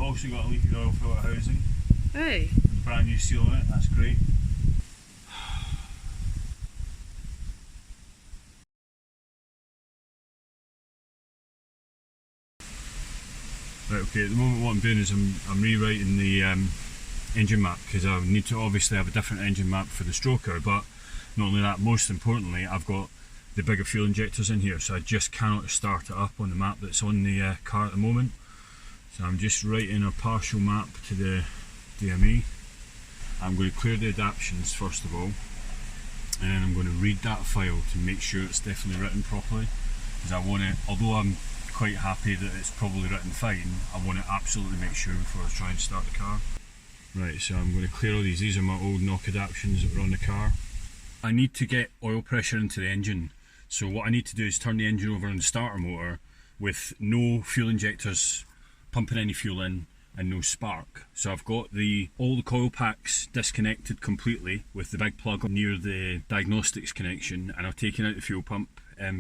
also got a leaking oil filter housing. Hey. Brand new seal on it, that's great. Right, okay, at the moment what I'm doing is I'm rewriting the engine map, because I need to obviously have a different engine map for the stroker, but not only that, most importantly I've got the bigger fuel injectors in here, so I just cannot start it up on the map that's on the car at the moment. So I'm just writing a partial map to the DME. I'm going to clear the adaptions first of all, and then I'm going to read that file to make sure it's definitely written properly, because I want it, although I'm quite happy that it's probably written fine, I want to absolutely make sure before I try and start the car. Right, so I'm going to clear all these are my old knock adaptions that were on the car. I need to get oil pressure into the engine, so what I need to do is turn the engine over on the starter motor with no fuel injectors pumping any fuel in and no spark. So I've got all the coil packs disconnected completely with the big plug near the diagnostics connection, and I've taken out the fuel pump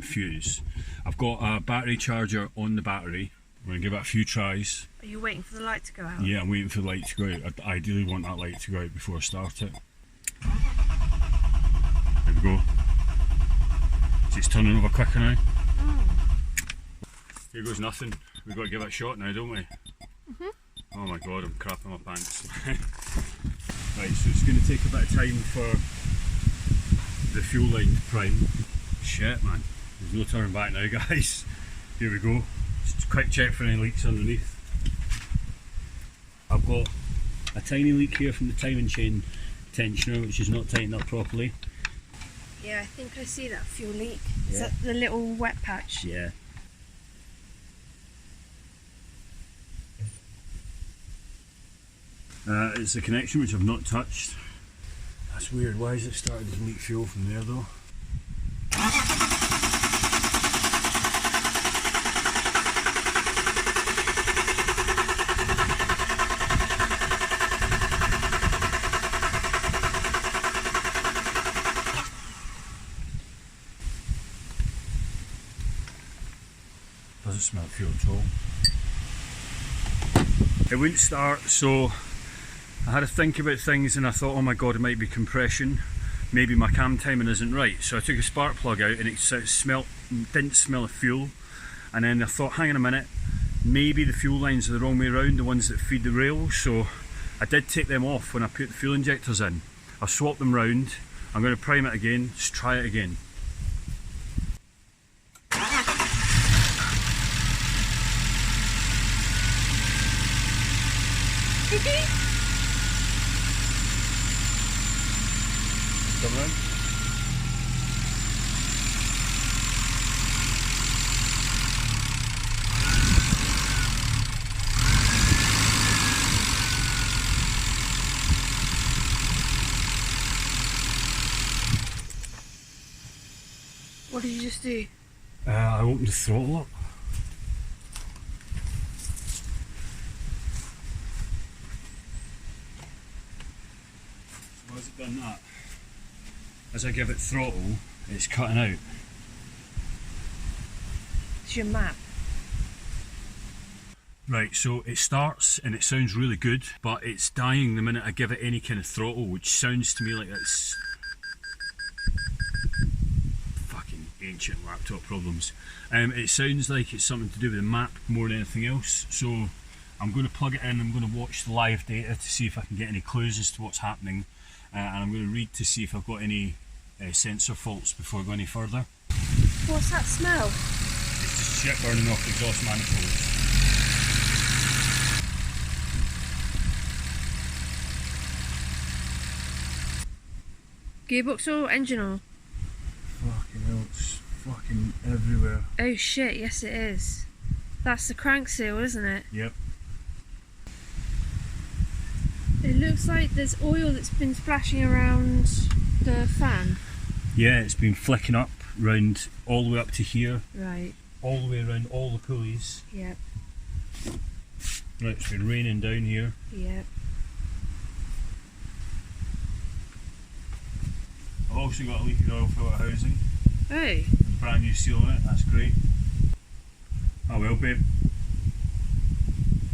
fuse. I've got a battery charger on the battery. I'm going to give it a few tries. Are you waiting for the light to go out? Yeah, I'm waiting for the light to go out. I ideally want that light to go out before I start it. There we go. So it's turning over quicker now. Here goes nothing. We've got to give it a shot now, don't we? Oh my god, I'm crapping my pants. Right, so it's going to take a bit of time for the fuel line to prime. Shit man, there's no turning back now guys. Here we go. Just a quick check for any leaks underneath. I've got a tiny leak here from the timing chain tensioner, which is not tightened up properly. Yeah, I think I see that fuel leak. Is that the little wet patch? Yeah. It's the connection which I've not touched. That's weird, why has it started to leak fuel from there though? Doesn't smell of fuel at all. It wouldn't start, so I had to think about things and I thought, oh my god, it might be compression. Maybe my cam timing isn't right. So I took a spark plug out and it didn't smell of fuel. And then I thought, hang on a minute, maybe the fuel lines are the wrong way around, the ones that feed the rails. So I did take them off when I put the fuel injectors in. I swapped them round. I'm going to prime it again, just try it again. Come around. What did you just do? I opened the throttle up. Why has it done that? As I give it throttle, it's cutting out. It's your map. Right, so it starts and it sounds really good, but it's dying the minute I give it any kind of throttle, which sounds to me like it's fucking ancient laptop problems. It sounds like it's something to do with the map more than anything else, so I'm going to plug it in, I'm going to watch the live data to see if I can get any clues as to what's happening, and I'm going to read to see if I've got any sensor faults before I go any further. What's that smell? It's just shit burning off the exhaust manifolds. Gearbox oil, engine oil? Fucking hell, it's fucking everywhere. Oh shit, yes it is. That's the crank seal, isn't it? Yep. It looks like there's oil that's been splashing around the fan. Yeah, it's been flicking up round all the way up to here. Right. All the way around all the pulleys. Yep. Right, it's been raining down here. Yep. I've also got a leaking oil filter housing. Hey. Brand new seal on it, that's great. Oh well babe.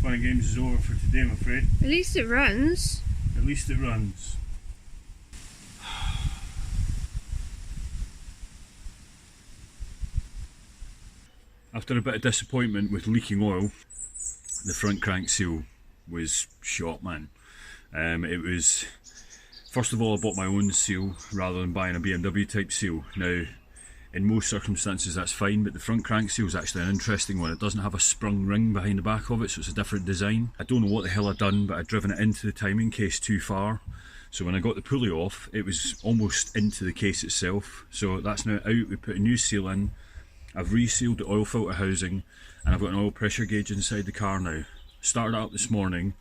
Fun and games is over for today, I'm afraid. At least it runs. At least it runs. After a bit of disappointment with leaking oil, the front crank seal was shot, man. It was, first of all, I bought my own seal rather than buying a BMW type seal. Now, in most circumstances that's fine, but the front crank seal is actually an interesting one. It doesn't have a sprung ring behind the back of it, so it's a different design. I don't know what the hell I'd done, but I'd driven it into the timing case too far. So when I got the pulley off, it was almost into the case itself. So that's now out, we put a new seal in. I've resealed the oil filter housing, and I've got an oil pressure gauge inside the car now. Started it up this morning.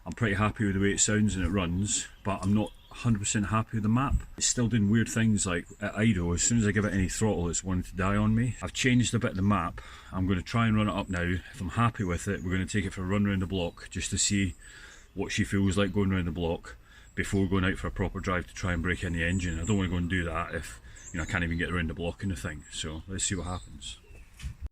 I'm pretty happy with the way it sounds and it runs, but I'm not 100% happy with the map. It's still doing weird things, like at idle, as soon as I give it any throttle it's wanting to die on me. I've changed a bit of the map. I'm going to try and run it up now. If I'm happy with it, we're going to take it for a run around the block just to see what she feels like going around the block before going out for a proper drive to try and break in the engine. I don't want to go and do that if, you know, I can't even get around the block in the thing. So let's see what happens.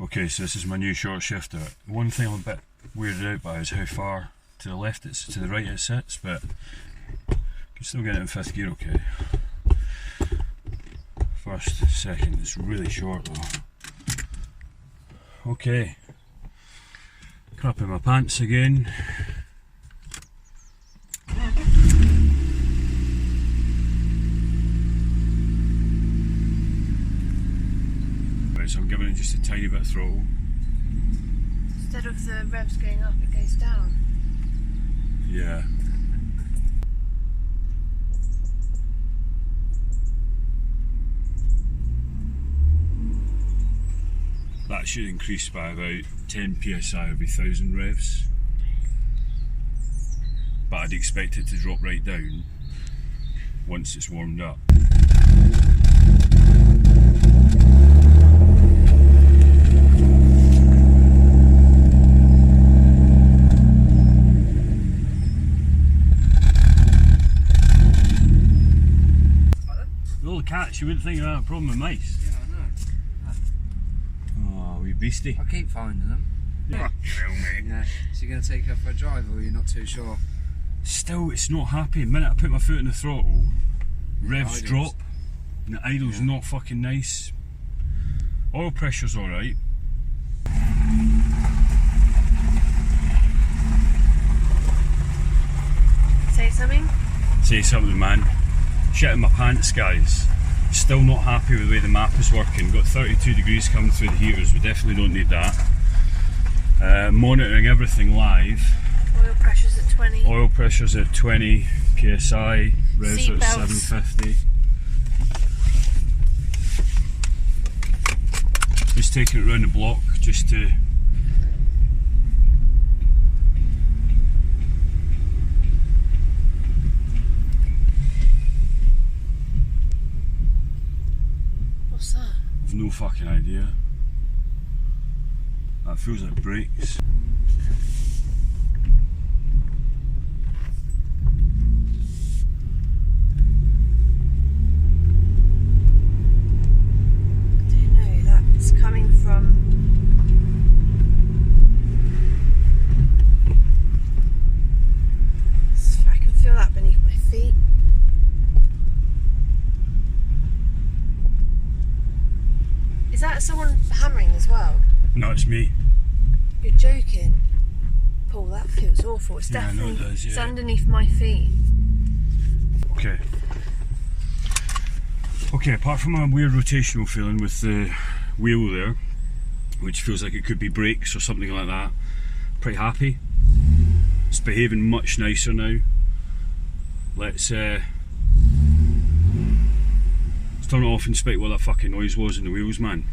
Okay, so this is my new short shifter. One thing I'm a bit weirded out by is how far to the left it's, to the right it sits, but you can still get it in 5th gear okay. First, second, it's really short though. Okay, crap in my pants again. So I'm giving it just a tiny bit of throttle. Instead of the revs going up, it goes down. Yeah. That should increase by about 10 psi every 1,000 revs. But I'd expect it to drop right down once it's warmed up. Cats, you wouldn't think you had a problem with mice. Yeah, I know. Oh, wee beastie. I keep finding them. Yeah. Mate. Yeah. So you're going to take her for a drive, or you're not too sure? Still, it's not happy. The minute I put my foot in the throttle, revs drop, and the idle's not fucking nice. Oil pressure's alright. Say something? Say something, man. Shit in my pants, guys. Still not happy with the way the map is working. Got 32 degrees coming through the heaters, we definitely don't need that. Monitoring everything live. Oil pressure's at 20. Oil pressure's at 20 psi, revs at 750. Just taking it around the block just to What's that? I've no fucking idea. That feels like brakes. I don't know, that's coming from... I can feel that beneath my feet. Is that someone hammering as well? No, it's me. You're joking. Paul, that feels awful. It's Yeah, I know definitely it does, yeah. it's underneath my feet. Okay. Okay, apart from a weird rotational feeling with the wheel there, which feels like it could be brakes or something like that, pretty happy. It's behaving much nicer now. Let's turn it off and inspect what that fucking noise was in the wheels, man.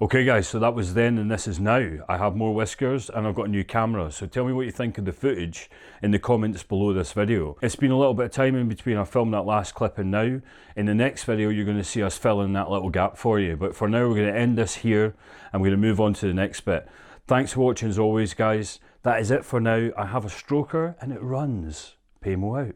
Okay guys, so that was then and this is now. I have more whiskers and I've got a new camera, so tell me what you think of the footage in the comments below this video. It's been a little bit of time in between I filmed that last clip and now. In the next video you're going to see us fill in that little gap for you, but for now we're going to end this here and we're going to move on to the next bit. Thanks for watching as always guys. That is it for now. I have a stroker and it runs. Pamo out.